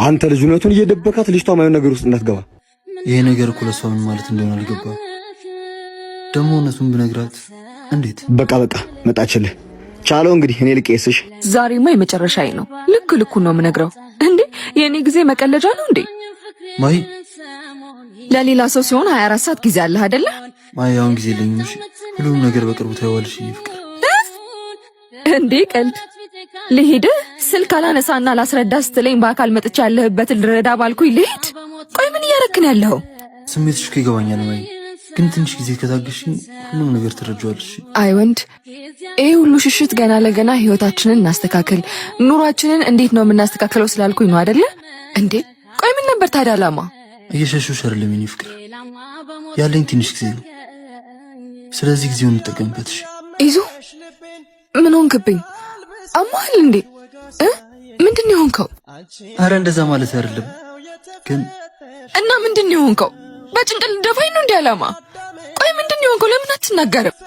አንተ ልጅነቱን እየደበካት ልጅቷ ማየው ነገር ውስጥ እንዳትገባ። ይሄ ነገር እኮ ለሷ ምን ማለት እንደሆነ አልገባም። ደግሞ እውነቱን ብነግራት እንዴት? በቃ መጣችልህ። ቻለው እንግዲህ እኔ ልቄስሽ። ዛሬማ የመጨረሻዬ ነው። ልኩን ነው የምነግረው። እንዴ የኔ ጊዜ መቀለጃ ነው እንዴ? ማይ ለሌላ ሰው ሲሆን 24 ሰዓት ጊዜ አለ አይደለ? ማይ አሁን ጊዜ የለኝም። እሺ ሁሉም ነገር በቅርቡ ታይዋለሽ። ፍቅር እንዴ ቀልድ ልሂድ። ስልክ አላነሳና ላስረዳ ስትለኝ በአካል መጥቻ ያለህበትን ልረዳ ባልኩኝ ልሂድ። ቆይ ምን እያረክን ያለው? ስሜትሽ እኮ ይገባኛል ማይ፣ ግን ትንሽ ጊዜ ከታገሽኝ ሁሉም ነገር ትረጃዋለሽ። አይ ወንድ፣ ይሄ ሁሉ ሽሽት ገና ለገና ህይወታችንን እናስተካክል፣ ኑሯችንን እንዴት ነው የምናስተካክለው ስላልኩኝ ነው አይደለ እንዴ? ቆይ ምን ነበር ታዲያ አላማ? እየሸሹሽ አይደለም የኔ ፍቅር፣ ያለኝ ትንሽ ጊዜ ነው። ስለዚህ ጊዜውን እንጠቀምበት። እሺ ይዞ ምን ሆንክብኝ? አማህል እንዴ? ምንድን ነው የሆንከው? አረ እንደዛ ማለት አይደለም ግን እና ምንድን ነው የሆንከው? በጭንቅል ደፋኝ ነው እንዴ አላማ? ቆይ ምንድን ነው የሆንከው? ለምን አትናገርም?